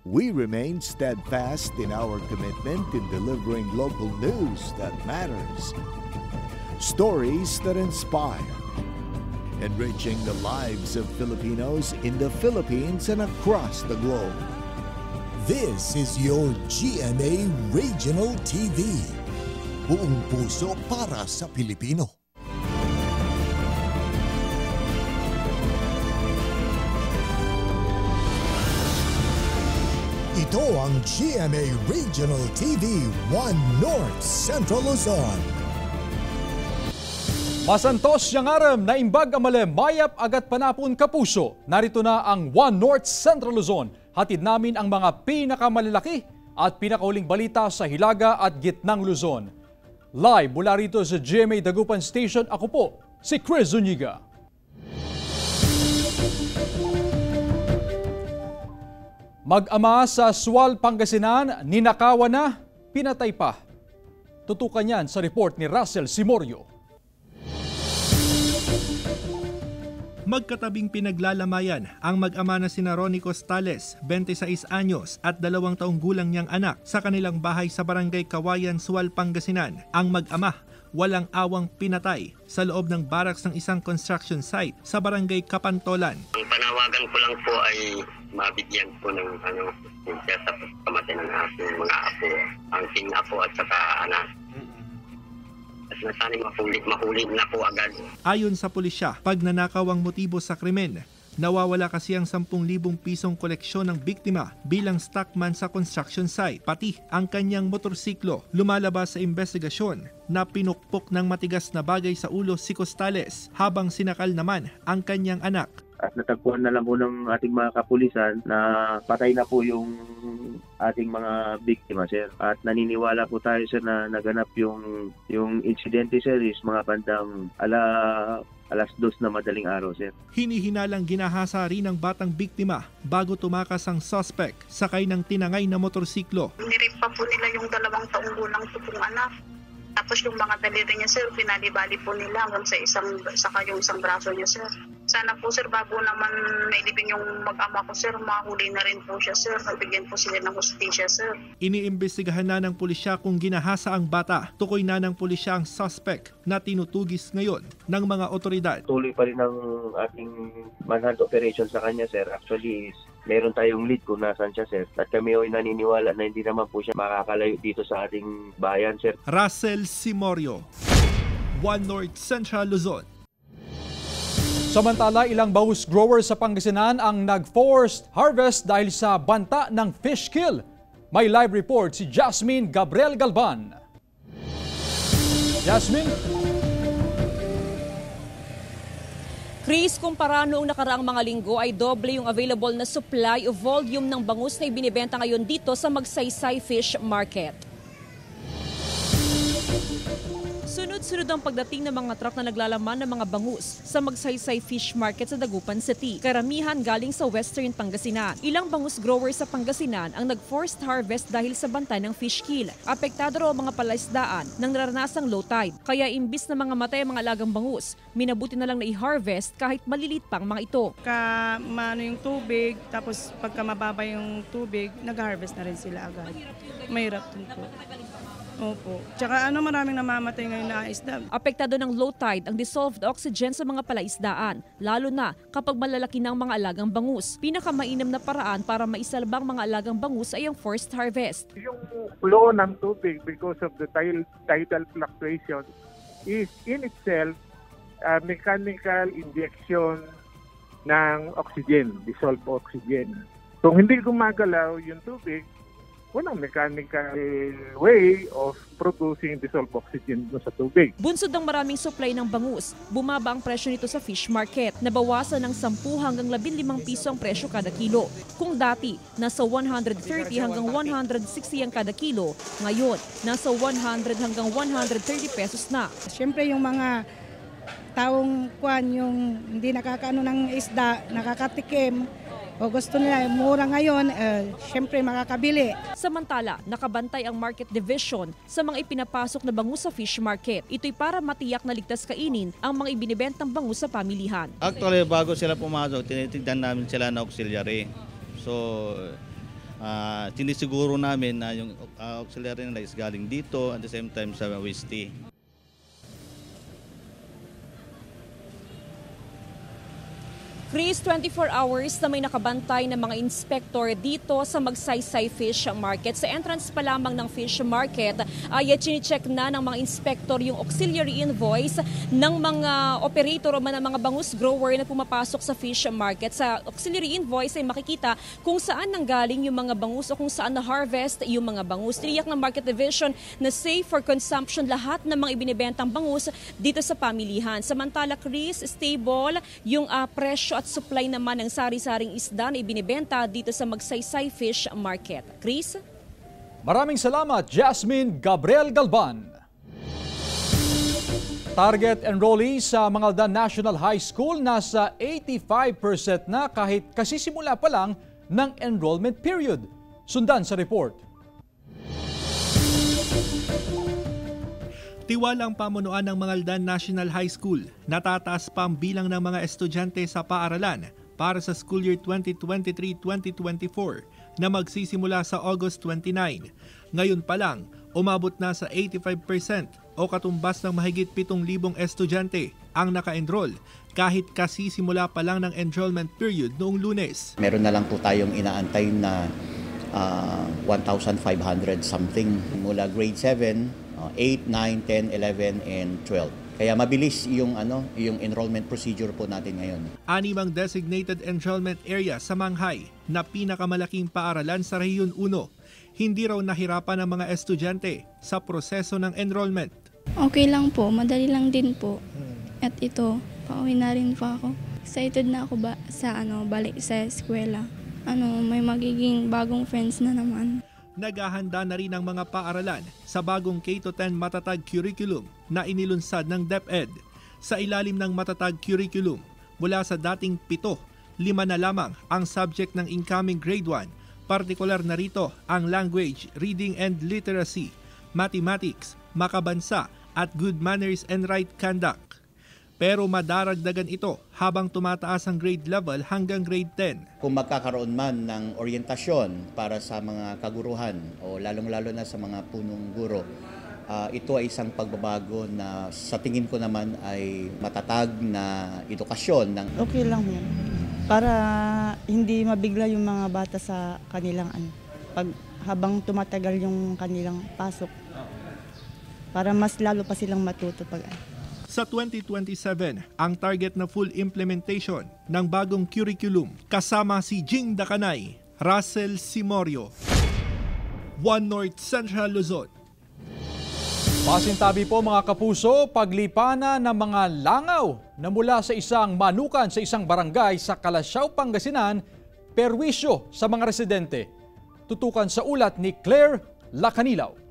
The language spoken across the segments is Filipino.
we remain steadfast in our commitment in delivering local news that matters, stories that inspire, enriching the lives of Filipinos in the Philippines and across the globe. This is your GMA Regional TV. Buong puso para sa Pilipino. Ito ang GMA Regional TV 1 North Central Luzon. Masantos siyang aram na imbag amale mayap agat panapon kapuso. Narito na ang 1 North Central Luzon. Hatid namin ang mga pinakamalalaki at pinakauling balita sa Hilaga at Gitnang Luzon. Live mula rito sa GMA Dagupan Station, ako po si Chris Zuniga. Mag-ama sa Sual, Pangasinan, ninakawan na, pinatay pa. Tutukan yan sa report ni Russell Simorio. Magkatabing pinaglalamayan ang mag-ama na sina Ronnie Costales, 26 anyos at 2 taong gulang niyang anak sa kanilang bahay sa Barangay Kawayan, Sual, Pangasinan. Ang mag-ama walang awang pinatay sa loob ng barracks ng isang construction site sa Barangay Kapantolan. Ang panawagan ko lang po ay mabigyan po ng siya sa kamatay ng aking mga apo, ang king apo at saka anak. At nasaning mahuli na po agad. Ayon sa pulisya, pag nanakaw ang motibo sa krimen, nawawala kasi ang 10,000 pisong koleksyon ng biktima bilang stockman sa construction site, pati ang kanyang motorsiklo. Lumalabas sa investigasyon na pinukpok ng matigas na bagay sa ulo si Costales habang sinakal naman ang kanyang anak. At natagpuan na lang po ng ating mga kapulisan na patay na po yung ating mga biktima, sir. At naniniwala po tayo, sir, na naganap yung insidente, sir, is mga bandang alas 2 na madaling araw, sir. Hinihinalang ginahasa rin ang batang biktima bago tumakas ang suspect sakay ng tinangay na motorsiklo. Nirip pa po nila yung 2 taong gulang pong anak. Tapos yung mga daliri niya, sir, pinalibali po nila hanggang sa yung isang braso niya, sir. Sana po, sir, bago naman nailibing yung mag-ama ko, sir, mahuli na rin po siya, sir. Nabigyan po sila ng hustisya, sir. Iniimbestigahan na ng pulisya kung ginahasa ang bata. Tukoy na ng pulisya ang suspect na tinutugis ngayon ng mga otoridad. Tuloy pa rin ang ating manhunt operation sa kanya, sir. Actually, meron tayong lead kung nasan siya, sir. At kami ay naniniwala na hindi naman po siya makakalayo dito sa ating bayan, sir. Russell Simorio, 1 North Central Luzon. Samantala, ilang bangus growers sa Pangasinan ang nag-forced harvest dahil sa banta ng fish kill. May live report si Jasmine Gabriel Galban. Jasmine? Chris, kumpara noong nakaraang mga linggo ay doble yung available na supply o volume ng bangus na ibinibenta ngayon dito sa Magsaysay Fish Market. Sunod-sunod ang pagdating ng mga truck na naglalaman ng mga bangus sa Magsaysay Fish Market sa Dagupan City. Karamihan galing sa Western Pangasinan. Ilang bangus growers sa Pangasinan ang nag-forced harvest dahil sa banta ng fish kill. Apektado raw mga palaisdaan ng naranasang low tide. Kaya imbis na mga matay ang mga alagang bangus, minabuti na lang na i-harvest kahit malilit pang mga ito. Mano yung tubig, tapos pagka mababa yung tubig, nag-harvest na rin sila agad. Mahirap din po. Opo. Tsaka maraming namamatay ngayon na isda. Apektado ng low tide ang dissolved oxygen sa mga palaisdaan, lalo na kapag malalaki ng mga alagang bangus. Pinakamainam na paraan para maisalbang mga alagang bangus ay ang forced harvest. Yung flow ng tubig because of the tidal fluctuation is in itself mechanical injection ng oxygen, dissolved oxygen. Kung hindi gumagalaw yung tubig, walang mechanical way of producing dissolved oxygen sa tubig. Bunsod ng maraming supply ng bangus, bumaba ang presyo nito sa fish market. Nabawasan ng 10 hanggang 15 piso ang presyo kada kilo. Kung dati, nasa 130 hanggang 160 ang kada kilo, ngayon, nasa 100 hanggang 130 pesos na. Siyempre yung mga taong yung hindi nakakaano ng isda, nakakatikim, o gusto nila mura ngayon, syempre makakabili. Samantala, nakabantay ang market division sa mga ipinapasok na bangus sa fish market. Ito'y para matiyak na ligtas kainin ang mga ibinibentang bangus sa pamilihan. Actually, bago sila pumasok, tinitignan namin sila na auxiliary. So, Sinisiguro namin na yung auxiliary nila is galing dito at the same time sa WST. Chris, 24 hours na may nakabantay ng mga inspektor dito sa Magsaysay Fish Market. Sa entrance pa lamang ng fish market ay chine-check na ng mga inspektor yung auxiliary invoice ng mga operator o ng mga bangus grower na pumapasok sa fish market. Sa auxiliary invoice ay makikita kung saan nanggaling yung mga bangus o kung saan na-harvest yung mga bangus. Tiniyak ng Market Division na safe for consumption lahat ng mga ibinibentang bangus dito sa pamilihan. Samantala, Chris, stable yung presyo at supply naman ng sari-saring isda na ibinibenta dito sa Magsaysay Fish Market. Chris? Maraming salamat, Jasmine Gabriel Galban. Target enrollees sa Mangaldan National High School nasa 85% na kahit kasisimula pa lang ng enrollment period. Sundan sa report. Tiwalang pamunuan ng Mangaldan National High School, natataas pa ang bilang ng mga estudyante sa paaralan para sa school year 2023-2024 na magsisimula sa August 29. Ngayon pa lang, umabot na sa 85% o katumbas ng mahigit 7,000 estudyante ang naka-enroll kahit kasisimula pa lang ng enrollment period noong Lunes. Meron na lang po tayong inaantay na 1,500 something mula grade 7, 8, 9, 10, 11, and 12. Kaya mabilis yung enrollment procedure po natin ngayon. 6 designated enrollment area sa Manghay na pinakamalaking paaralan sa Rehiyon 1. Hindi raw nahirapan ang mga estudyante sa proseso ng enrollment. Okay lang po, madali lang din po. At ito, pauwi na rin po ako. Excited na ako balik sa eskwela. May magiging bagong friends na naman. Naghahanda na rin ang mga paaralan sa bagong K-10 matatag curriculum na inilunsad ng DepEd. Sa ilalim ng matatag curriculum, mula sa dating 7, 5 na lamang ang subject ng incoming grade 1. Partikular na rito ang language, reading and literacy, mathematics, makabansa at good manners and right conduct. Pero madaragdagan ito habang tumataas ang grade level hanggang grade 10. Kung magkakaroon man ng orientasyon para sa mga kaguruhan o lalong-lalo na sa mga punong guro, ito ay isang pagbabago na sa tingin ko naman ay matatag na edukasyon. Okay lang yan. Para hindi mabigla yung mga bata sa kanilang habang tumatagal yung kanilang pasok. Para mas lalo pa silang matuto pag Sa 2027, ang target na full implementation ng bagong curriculum kasama si Jing Dakanay, Russell Simorio, One North Central Luzon. Pasintabi po mga kapuso, paglipana ng mga langaw na mula sa isang manukan sa isang barangay sa Calasiao, Pangasinan, perwisyo sa mga residente. Tutukan sa ulat ni Claire Lacanilaw.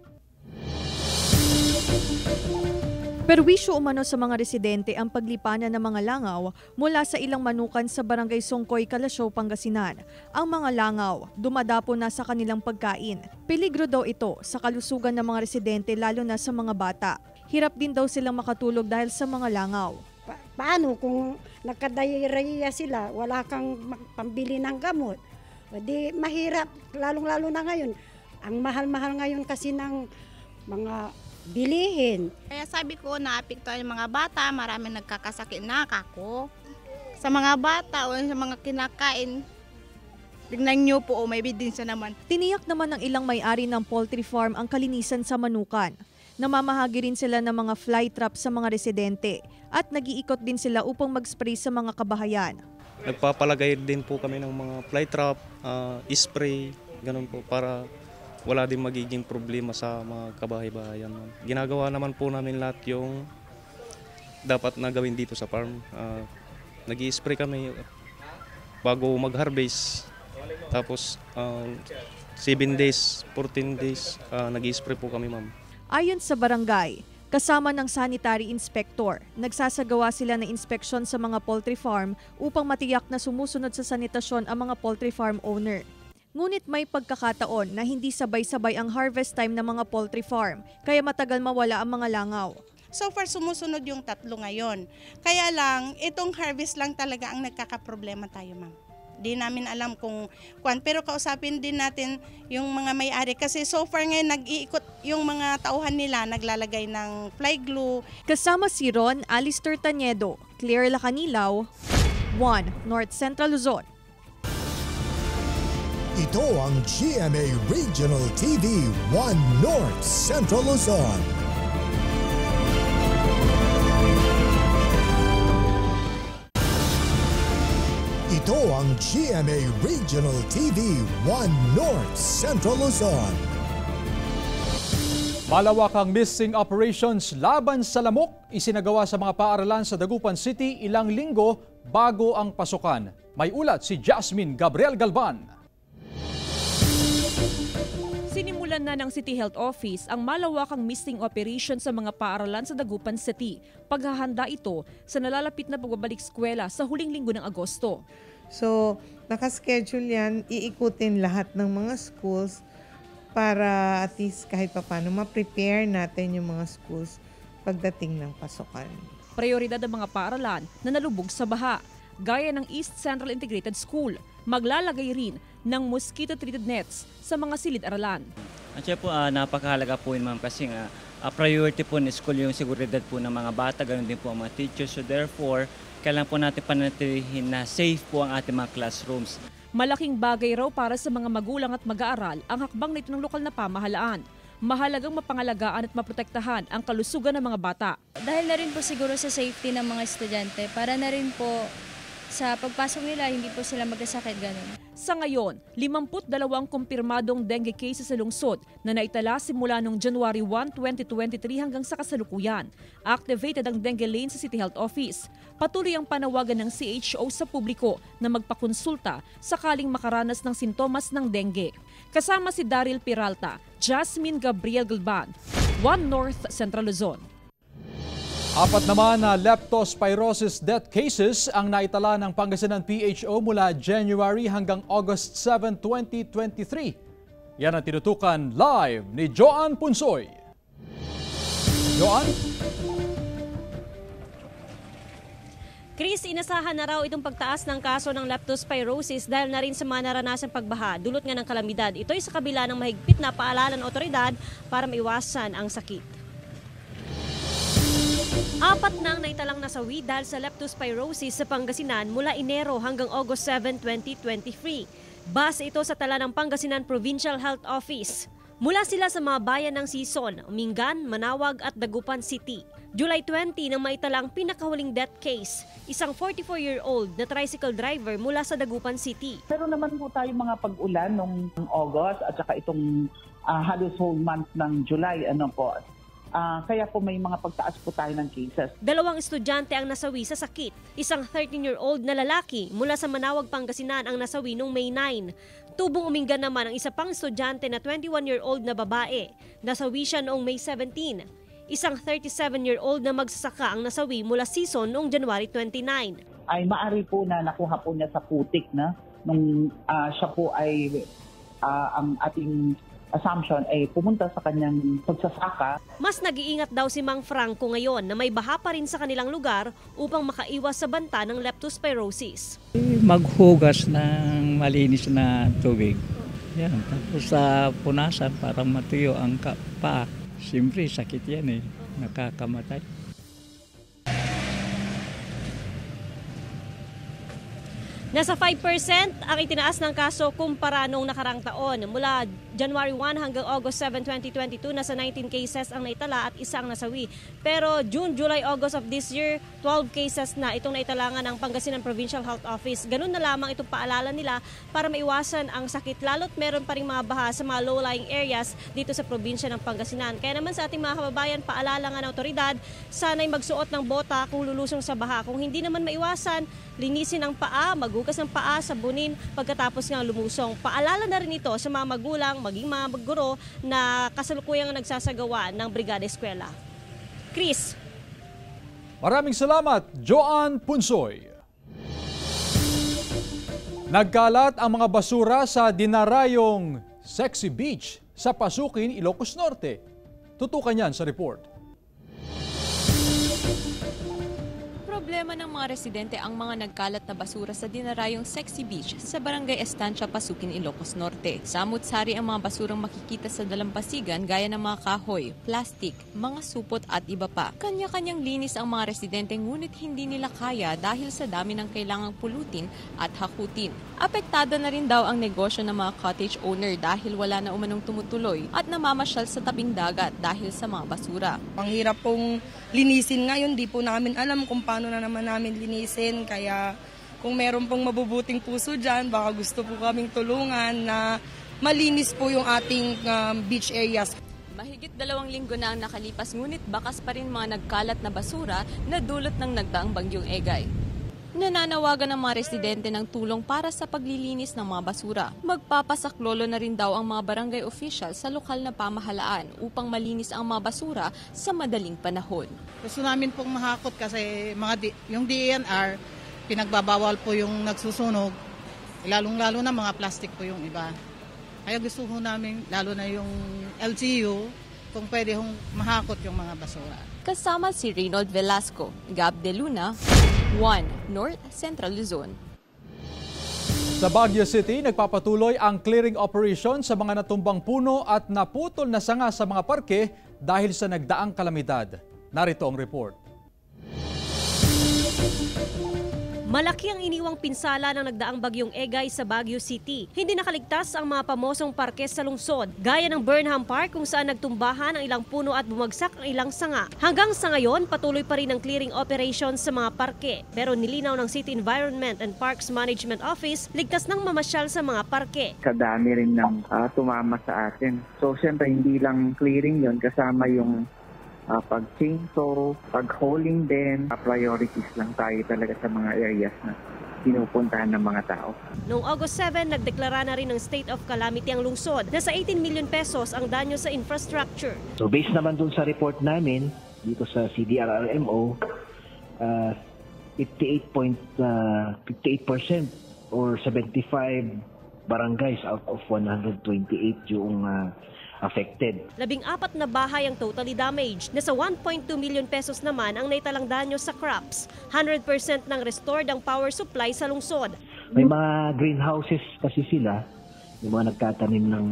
Perwisyo umano sa mga residente ang paglipanan ng mga langaw mula sa ilang manukan sa Barangay Songkoy, Calasiao, Pangasinan. Ang mga langaw dumadapo na sa kanilang pagkain. Peligro daw ito sa kalusugan ng mga residente lalo na sa mga bata. Hirap din daw silang makatulog dahil sa mga langaw. Paano kung nagkadayariya sila, wala kang pambili ng gamot? Di mahirap, lalong-lalo na ngayon. Ang mahal-mahal ngayon kasi ng mga bilihin. Kaya sabi ko, naapektuhan yung mga bata, maraming nagkakasakit na ako. Sa mga bata o sa mga kinakain, tignan nyo po, may ebidensya naman. Tiniyak naman ng ilang may-ari ng poultry farm ang kalinisan sa manukan. Namamahagi rin sila ng mga fly trap sa mga residente at nag-iikot din sila upang mag-spray sa mga kabahayan. Nagpapalagay din po kami ng mga fly trap, spray, ganun po para wala din magiging problema sa mga kabahay-bahayan. Ginagawa naman po namin lahat yung dapat na gawin dito sa farm. Nag-i-spray kami bago mag-harvest. Tapos 7 days, 14 days, nag-i-spray po kami, ma'am. Ayon sa barangay, kasama ng sanitary inspector, nagsasagawa sila ng inspeksyon sa mga poultry farm upang matiyak na sumusunod sa sanitasyon ang mga poultry farm owner. Ngunit may pagkakataon na hindi sabay-sabay ang harvest time ng mga poultry farm, kaya matagal mawala ang mga langaw. So far, sumusunod yung 3 ngayon. Kaya lang, itong harvest lang talaga ang nagkakaproblema tayo, ma'am. Di namin alam kung kuan, pero kausapin din natin yung mga may-ari kasi so far ngayon nag-iikot yung mga tauhan nila, naglalagay ng fly glue. Kasama si Ron Alister Taniedo, Claire Lacanilaw, 1 North Central Luzon. Ito ang GMA Regional TV 1 North Central Luzon. Ito ang GMA Regional TV 1 North Central Luzon. Malawakang missing operations laban sa lamok isinagawa sa mga paaralan sa Dagupan City ilang linggo bago ang pasukan. May ulat si Jasmine Gabriel Galvan. Sinimulan na ng City Health Office ang malawakang missing operation sa mga paaralan sa Dagupan City. Paghahanda ito sa nalalapit na pagbabalik eskwela sa huling linggo ng Agosto. So, nakaschedule yan, iikutin lahat ng mga schools para at least kahit paano ma-prepare natin yung mga schools pagdating ng pasukan. Prioridad ang mga paaralan na nalubog sa baha, gaya ng East Central Integrated School. Maglalagay rin ng mosquito-treated nets sa mga silid-aralan. At po, napakahalaga po yun, ma'am, kasi priority po ng school yung seguridad po ng mga bata, ganoon din po ang mga teachers. So therefore, kailangan po natin panatilihin na safe po ang ating mga classrooms. Malaking bagay raw para sa mga magulang at mag-aaral ang hakbang nito ng lokal na pamahalaan. Mahalagang mapangalagaan at maprotektahan ang kalusugan ng mga bata. Dahil na rin po siguro sa safety ng mga estudyante, para na rin po sa pagpasok nila, hindi po sila magkasakit ganun. Sa ngayon, 52 kumpirmadong dengue cases sa lungsod na naitala simula noong January 1, 2023 hanggang sa kasalukuyan. Activated ang dengue lane sa City Health Office. Patuloy ang panawagan ng CHO sa publiko na magpakonsulta sakaling makaranas ng sintomas ng dengue. Kasama si Daryl Peralta, Jasmine Gabriel Galvan, 1 North Central Luzon. 4 naman na leptospirosis death cases ang naitala ng Pangasinan PHO mula January hanggang August 7, 2023. Yan ang tinutukan live ni Joan Punsoy. Joan? Chris, inasahan na raw itong pagtaas ng kaso ng leptospirosis dahil na rin sa mga naranasang pagbaha, dulot nga ng kalamidad. Ito ay sa kabila ng mahigpit na paalala ng otoridad para maiwasan ang sakit. 4 na ang naitalang nasawi dahil sa leptospirosis sa Pangasinan mula Enero hanggang August 7, 2023. Base ito sa tala ng Pangasinan Provincial Health Office. Mula sila sa mga bayan ng Sison, Mingan, Manawag at Dagupan City. July 20 nang maitala ang pinakahuling death case, isang 44-year-old na tricycle driver mula sa Dagupan City. Pero naman po tayo mga pag-ulan noong August at saka itong halos whole month ng July. Kaya po may mga pagtaas po tayo ng cases. 2 estudyante ang nasawi sa sakit. Isang 13-year-old na lalaki mula sa Manawag, Pangasinan ang nasawi noong May 9. Tubong Umingan naman ang isa pang estudyante na 21-year-old na babae. Nasawi siya noong May 17. Isang 37-year-old na magsasaka ang nasawi mula Sison noong January 29. Ay maari po na nakuha po niya sa putik na nung siya po ay ang ating assumption ay pumunta sa kanyang pagsasaka. Mas nag-iingat daw si Mang Franco ngayon na may baha pa rin sa kanilang lugar upang makaiwas sa banta ng leptospirosis. Maghugas ng malinis na tubig. Yan. Tapos sa punasan para matuyo ang paa. Siyempre sakit yan nakakamatay. Nasa 5% ang itinaas ng kaso kumpara noong nakarang taon. Mula January 1 hanggang August 7, 2022, nasa 19 cases ang naitala at isa ang nasawi. Pero June, July, August of this year, 12 cases na itong naitalangan ng Pangasinan Provincial Health Office. Ganun na lamang itong paalala nila para maiwasan ang sakit. Lalo't meron pa rin mga baha sa mga low-lying areas dito sa probinsya ng Pangasinan. Kaya naman sa ating mga kababayan, paalala nga ng otoridad, sana'y magsuot ng bota kung lulusong sa baha. Kung hindi naman maiwasan, linisin ang paa, maghugas ng paa, sabunin pagkatapos nga lumusong. Paalala na rin ito sa mga magulang, maging mga guro na kasalukuyang nagsasagawa ng Brigada Eskwela. Chris. Maraming salamat, Joan Punsoy. Nagkalat ang mga basura sa dinarayong Sexy Beach sa Pasukin, Ilocos Norte. Tutukan yan sa report. Problema ng mga residente ang mga nagkalat na basura sa dinarayong Sexy Beach sa Barangay Estancia, Pasukin, Ilocos Norte. Samut-sari ang mga basurang makikita sa dalampasigan gaya ng mga kahoy, plastik, mga supot at iba pa. Kanya-kanyang linis ang mga residente ngunit hindi nila kaya dahil sa dami ng kailangang pulutin at hakutin. Apektado na rin daw ang negosyo ng mga cottage owner dahil wala na umanong tumutuloy at namamasyal sa tabing dagat dahil sa mga basura. Ang hirap pong linisin ngayon, di po namin alam kung paano na naman namin linisin. Kaya kung meron pong mabubuting puso dyan, baka gusto po kaming tulungan na malinis po yung ating beach areas. Mahigit 2 linggo na ang nakalipas ngunit bakas pa rin mga nagkalat na basura na dulot ng nagdaang bagyong Egay. Nananawagan ng mga residente ng tulong para sa paglilinis ng mga basura. Magpapasaklolo na rin daw ang mga barangay official sa lokal na pamahalaan upang malinis ang mga basura sa madaling panahon. Gusto namin pong mahakot kasi yung DENR, pinagbabawal po yung nagsusunog, lalong-lalo na mga plastic po yung iba. Kaya gusto ho namin, lalo na yung LGU, kung pwede hong mahakot yung mga basura. Kasama si Reynold Velasco, Gab De Luna, 1 North Central Luzon. Sa Baguio City, nagpapatuloy ang clearing operation sa mga natumbang puno at naputol na sanga sa mga parke dahil sa nagdaang kalamidad. Narito ang report. Malaki ang iniwang pinsala ng nagdaang bagyong Egay sa Baguio City. Hindi nakaligtas ang mga pamosong parke sa lungsod, gaya ng Burnham Park kung saan nagtumbahan ang ilang puno at bumagsak ang ilang sanga. Hanggang sa ngayon, patuloy pa rin ang clearing operations sa mga parke. Pero nilinaw ng City Environment and Parks Management Office, ligtas nang mamasyal sa mga parke. Kadami rin ng tumama sa atin. So syempre hindi lang clearing yon, kasama yung pag-chainsaw, pag-hauling din, priorities lang tayo talaga sa mga areas na pinupuntahan ng mga tao. Noong August 7, nagdeklara na rin ng state of calamity ang lungsod. Nasa 18 million pesos ang danyo sa infrastructure. So based naman dun sa report namin dito sa CDRRMO, 58% or 75 barangays out of 128 yung affected. 14 na bahay ang totally damaged. Nasa 1.2 million pesos naman ang naitalang danyo sa crops. 100% ng restored ang power supply sa lungsod. May mga greenhouses kasi sila, yung mga nagtatanim ng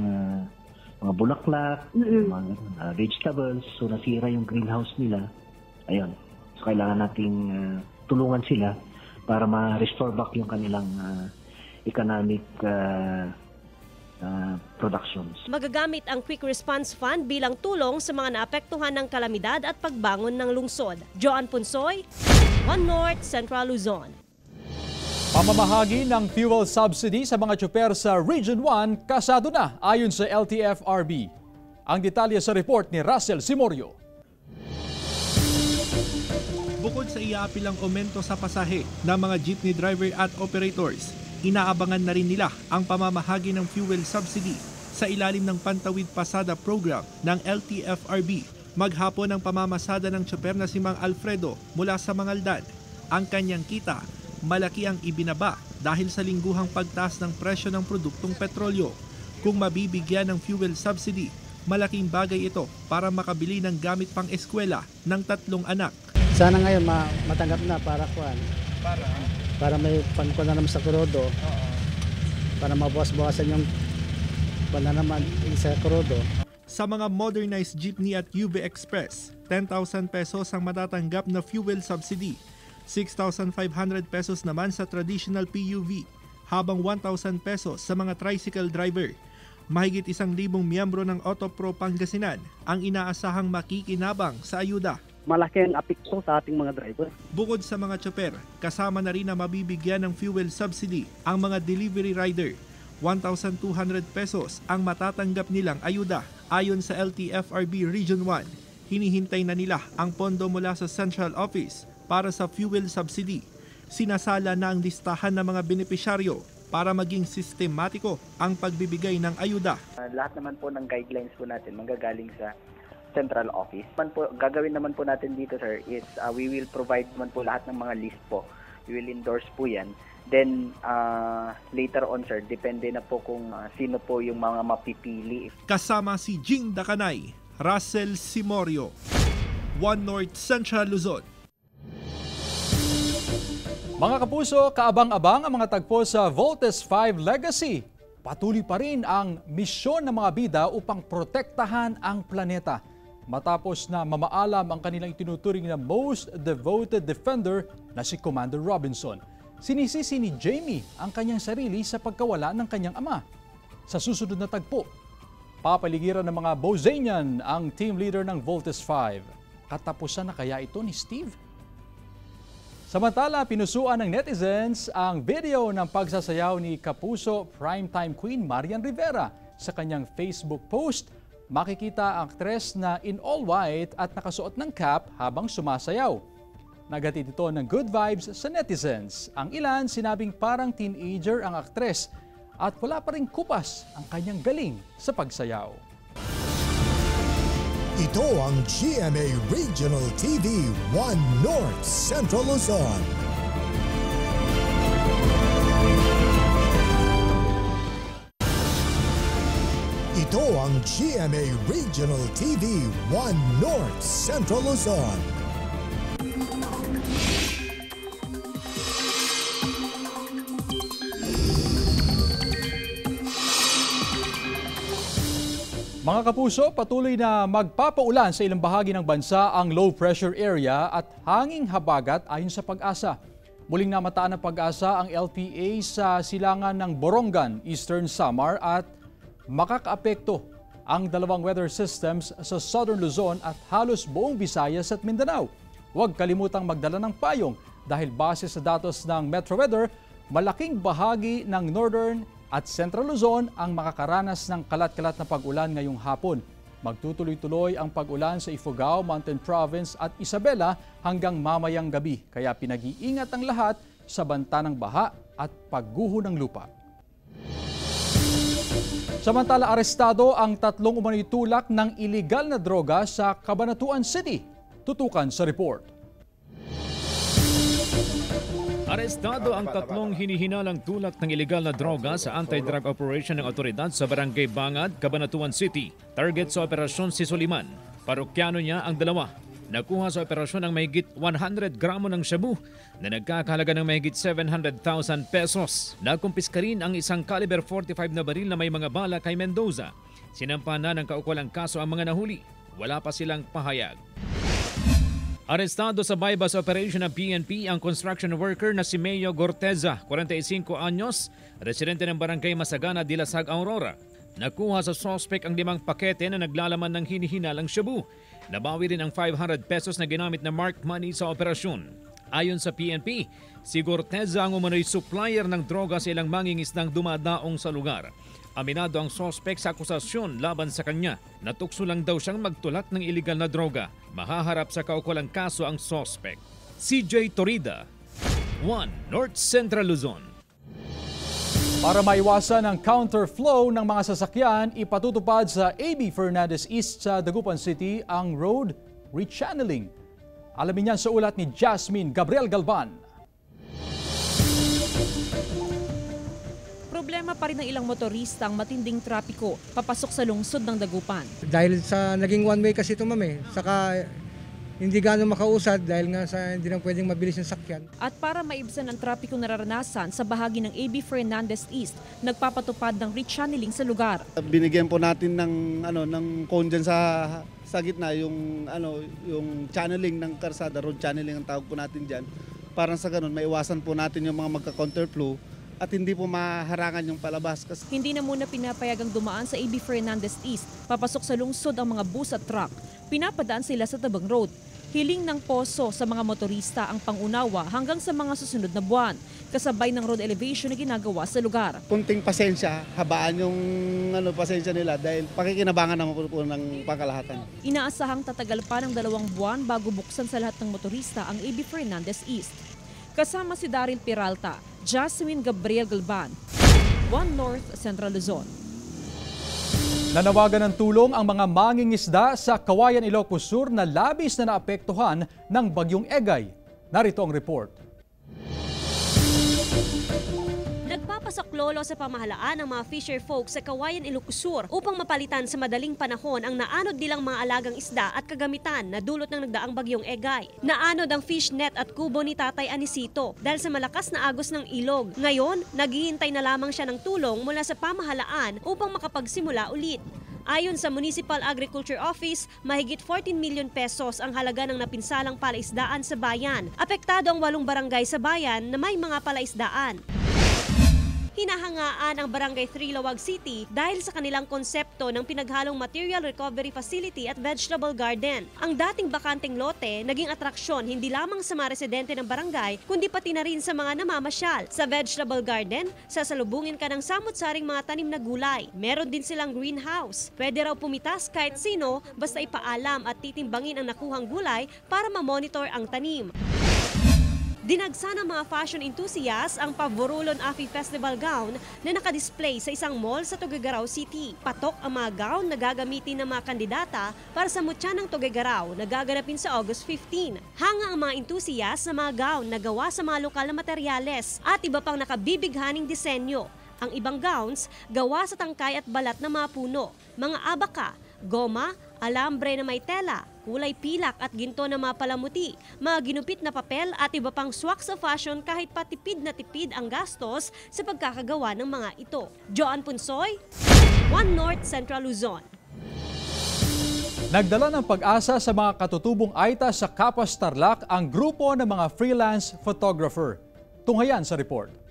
mga bulaklak, mga vegetables, so nasira yung greenhouse nila. Ayun. So kailangan nating tulungan sila para ma-restore back yung kanilang economic productions. Magagamit ang Quick Response Fund bilang tulong sa mga naapektuhan ng kalamidad at pagbangon ng lungsod. Joan Punsoy, 1 North Central Luzon. Pamamahagi ng fuel subsidy sa mga tsuper sa Region 1 kasado na ayon sa LTFRB. Ang detalye sa report ni Russell Simorio. Bukod sa iaapilang aumento sa pasahe ng mga jeepney driver at operators, inaabangan na rin nila ang pamamahagi ng fuel subsidy sa ilalim ng Pantawid Pasada program ng LTFRB. Maghapon ang pamamasada ng tsuper na si Mang Alfredo mula sa Mangaldan. Ang kanyang kita, malaki ang ibinaba dahil sa lingguhang pagtaas ng presyo ng produktong petrolyo. Kung mabibigyan ng fuel subsidy, malaking bagay ito para makabili ng gamit pang eskwela ng 3 anak. Sana ngayon matanggap na para para may pangkuha na naman sa kurodo. Para mabawas-bawasan yung naman sa kurodo. Sa mga modernized jeepney at UV Express, 10,000 pesos ang matatanggap na fuel subsidy. 6,500 pesos naman sa traditional PUV, habang 1,000 pesos sa mga tricycle driver. Mahigit 1,000 miyembro ng Autopro Pangasinan ang inaasahang makikinabang sa ayuda. Malaki ang apekto sa ating mga driver. Bukod sa mga tsuper, kasama na rin na mabibigyan ng fuel subsidy ang mga delivery rider. 1,200 pesos ang matatanggap nilang ayuda. Ayon sa LTFRB Region 1, hinihintay na nila ang pondo mula sa Central Office para sa fuel subsidy. Sinasala na ang listahan ng mga benepisyaryo para maging sistematiko ang pagbibigay ng ayuda. Lahat naman po ng guidelines po natin manggagaling sa Central Office. Gagawin naman po natin dito, sir, is we will provide naman po lahat ng mga list po. We will endorse po yan. Then later on, sir, depende na po kung sino po yung mga mapipili. Kasama si Jing Dakanay, Russell Simorio, 1 North Central Luzon. Mga kapuso, kaabang-abang ang mga tagpo sa Voltes 5 Legacy. Patuloy pa rin ang misyon ng mga bida upang protektahan ang planeta. Matapos na mamaalam ang kanilang itinuturing na most devoted defender na si Commander Robinson. Sinisisi ni Jamie ang kanyang sarili sa pagkawala ng kanyang ama. Sa susunod na tagpo, papaligiran ng mga Bozanian ang team leader ng Voltes 5. Katapusan na kaya ito ni Steve? Samantala, pinusuan ng netizens ang video ng pagsasayaw ni kapuso primetime queen Marian Rivera. Sa kanyang Facebook post, makikita ang aktres na in all white at nakasuot ng cap habang sumasayaw. Nagatid ito ng good vibes sa netizens. Ang ilan sinabing parang teenager ang aktres at wala pa ring kupas ang kanyang galing sa pagsayaw. Ito ang GMA Regional TV 1 North Central Luzon. Ito ang GMA Regional TV 1 North Central Luzon. Mga kapuso, patuloy na magpapaulan sa ilang bahagi ng bansa ang low pressure area at hanging habagat ayon sa Pag-asa. Muling namataan ng Pag-asa ang LPA sa silangan ng Borongan, Eastern Samar at makakaapekto ang dalawang weather systems sa Southern Luzon at halos buong Visayas at Mindanao. Huwag kalimutang magdala ng payong dahil base sa datos ng Metro Weather, malaking bahagi ng Northern at Central Luzon ang makakaranas ng kalat-kalat na pag-ulan ngayong hapon. Magtutuloy-tuloy ang pag-ulan sa Ifugao, Mountain Province at Isabela hanggang mamayang gabi. Kaya pinag-iingat ang lahat sa banta ng baha at pagguho ng lupa. Samantala, arestado ang 3 umano'y tulak ng iligal na droga sa Cabanatuan City. Tutukan sa report. Arestado ang 3 hinihinalang tulak ng ilegal na droga sa anti-drug operation ng otoridad sa Barangay Bangad, Cabanatuan City. Target sa operasyon si Soliman. Parokyano niya ang 2. Nakuha sa operasyon ang mahigit 100 gramo ng shabu na nagkakahalaga ng mahigit 700,000 pesos. Nakumpiska rin ang isang caliber 45 na baril na may mga bala kay Mendoza. Sinampahan na ng kaukulang kaso ang mga nahuli. Wala pa silang pahayag. Arestado sa bypass operation ng PNP ang construction worker na si Mayo Gorteza, 45 anyos, residente ng Barangay Masagana, Dilasag, Aurora. Nakuha sa suspect ang 5 pakete na naglalaman ng hinihinalang shabu. Nabawi rin ang 500 pesos na ginamit na marked money sa operasyon. Ayon sa PNP, si Gorteza ang umano'y supplier ng droga sa ilang mangingisdang dumadaong sa lugar. Aminado ang suspect sa akusasyon laban sa kanya. Natukso lang daw siyang magtulak ng iligal na droga. Mahaharap sa kaukulang kaso ang suspect. CJ Torida, 1 North Central Luzon. Para maiwasan ang counterflow ng mga sasakyan, ipatutupad sa AB Fernandez East sa Dagupan City ang road rechanneling. Alamin yan sa ulat ni Jasmine Gabriel Galban. Problema pa rin ng ilang motorista ang matinding trapiko papasok sa lungsod ng Dagupan. Dahil sa naging one way kasi ito saka hindi gano'ng makausad dahil nga sa hindi lang pwedeng mabilis yung sakyan. At para maibsan ang trapiko nararanasan sa bahagi ng AB Fernandez East, nagpapatupad ng rechanneling sa lugar. Binigyan po natin ng cone dyan sa gitna yung channeling ng karsada, road channeling ang tawag po natin dyan. Para sa ganun maiwasan po natin yung mga magka-counterflow at hindi po maharangan yung palabas. Hindi na muna pinapayagang dumaan sa AB Fernandez East. Papasok sa lungsod ang mga bus at truck. Pinapadaan sila sa tabang road. Hiling ng poso sa mga motorista ang pangunawa hanggang sa mga susunod na buwan. Kasabay ng road elevation na ginagawa sa lugar. Kunting pasensya, habaan yung pasensya nila dahil pakikinabangan naman po ng pangkalahatan. Inaasahang tatagal pa ng 2 buwan bago buksan sa lahat ng motorista ang AB Fernandez East. Kasama si Daryl Peralta, Jasmine Gabriel Galban, 1 North Central Luzon. Nanawagan ng tulong ang mga mangingisda sa Kawayan, Ilocos Sur na labis na naapektuhan ng Bagyong Egay. Narito ang report. Nagsasaklolo sa pamahalaan ng mga fisher folk sa Kawayan, Ilocos Sur upang mapalitan sa madaling panahon ang naanod nilang mga alagang isda at kagamitan na dulot ng nagdaang bagyong Egay. Naanod ang fish net at kubo ni Tatay Anisito dahil sa malakas na agos ng ilog. Ngayon, naghihintay na lamang siya ng tulong mula sa pamahalaan upang makapagsimula ulit. Ayon sa Municipal Agriculture Office, mahigit 14 million pesos ang halaga ng napinsalang palaisdaan sa bayan. Apektado ang 8 barangay sa bayan na may mga palaisdaan. Hinahangaan ang Barangay 3 Lawag City dahil sa kanilang konsepto ng pinaghalong material recovery facility at vegetable garden. Ang dating bakanteng lote naging atraksyon hindi lamang sa mga residente ng barangay kundi pati na rin sa mga namamasyal. Sa vegetable garden, sasalubungin ka ng samut-saring mga tanim na gulay. Meron din silang greenhouse. Pwede raw pumitas kahit sino basta ipaalam at titimbangin ang nakuhang gulay para ma-monitor ang tanim. Dinagsa ng mga fashion enthusiasts ang Pavorulon Afi Festival gown na nakadisplay sa isang mall sa Tuguegarao City. Patok ang mga gown na gagamitin ng mga kandidata para sa Mutya ng Tuguegarao na gaganapin sa August 15. Hanga ang mga enthusiasts sa mga gown na gawa sa mga lokal na materyales at iba pang nakabibighaning disenyo. Ang ibang gowns gawa sa tangkay at balat ng mga puno, mga abaka, goma, alambre na may tela, kulay pilak at ginto na mga palamuti, mga ginupit na papel at iba pang swak sa fashion kahit pa tipid na tipid ang gastos sa pagkakagawa ng mga ito. Joan Punsoy, One North Central Luzon. Nagdala ng pag-asa sa mga katutubong Aita sa Kapas Tarlac ang grupo ng mga freelance photographer. Tunghayan sa report.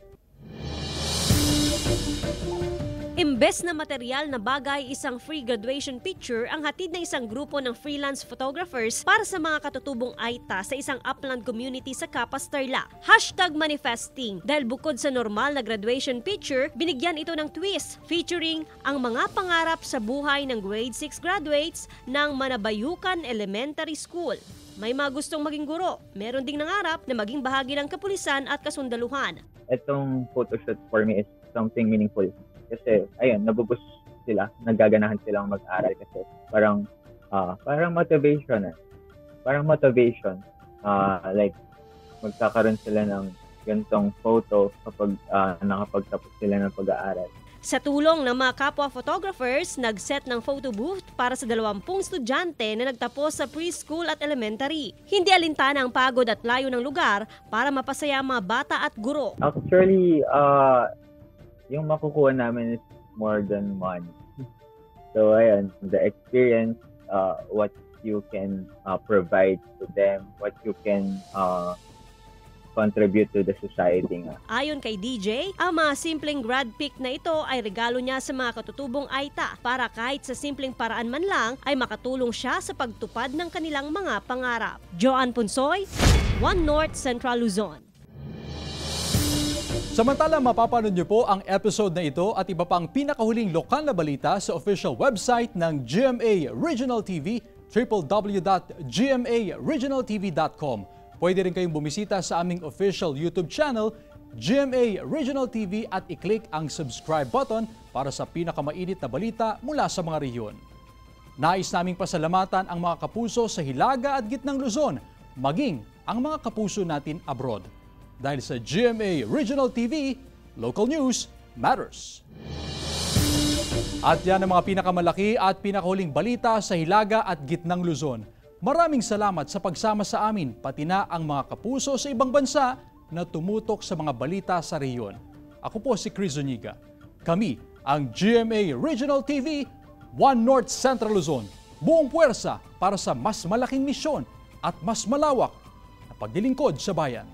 Imbes na material na bagay, isang free graduation picture ang hatid ng isang grupo ng freelance photographers para sa mga katutubong Aita sa isang upland community sa Kapas Tarlac. #manifesting dahil bukod sa normal na graduation picture, binigyan ito ng twist featuring ang mga pangarap sa buhay ng grade 6 graduates ng Manabayukan Elementary School. May mga gustong maging guro, meron ding nangarap na maging bahagi ng kapulisan at kasundaluhan. Itong photoshoot for me is something meaningful. Kasi, ayun, nabubus sila, naggaganahan silang mag-aral kasi parang motivation Parang motivation. Like, magkakaroon sila ng ganitong photo kapag nakapagtapos sila ng pag-aaral. Sa tulong ng mga kapwa photographers, nag-set ng photo booth para sa 20 estudyante na nagtapos sa preschool at elementary. Hindi alintana ang pagod at layo ng lugar para mapasaya ang mga bata at guro. Actually, yung makukuha namin is more than money. So, ayan, the experience, what you can provide to them, what you can contribute to the society nga. Ayon kay DJ, ang mga simpleng grad pic na ito ay regalo niya sa mga katutubong Aita para kahit sa simpleng paraan man lang ay makatulong siya sa pagtupad ng kanilang mga pangarap. Joan Punsoy, One North Central Luzon. Samantala, mapapanood niyo po ang episode na ito at iba pang pinakahuling lokal na balita sa official website ng GMA Regional TV, www.gmaregionaltv.com. Pwede rin kayong bumisita sa aming official YouTube channel, GMA Regional TV, at i-click ang subscribe button para sa pinakamainit na balita mula sa mga rehiyon. Nais naming pasalamatan ang mga kapuso sa Hilaga at Gitnang Luzon, maging ang mga kapuso natin abroad. Dahil sa GMA Regional TV, local news matters. At yan ang mga pinakamalaki at pinakahuling balita sa Hilaga at Gitnang Luzon. Maraming salamat sa pagsama sa amin, pati na ang mga kapuso sa ibang bansa na tumutok sa mga balita sa rehiyon. Ako po si Chris Zuniga. Kami ang GMA Regional TV, One North Central Luzon. Buong puwersa para sa mas malaking misyon at mas malawak na paglilingkod sa bayan.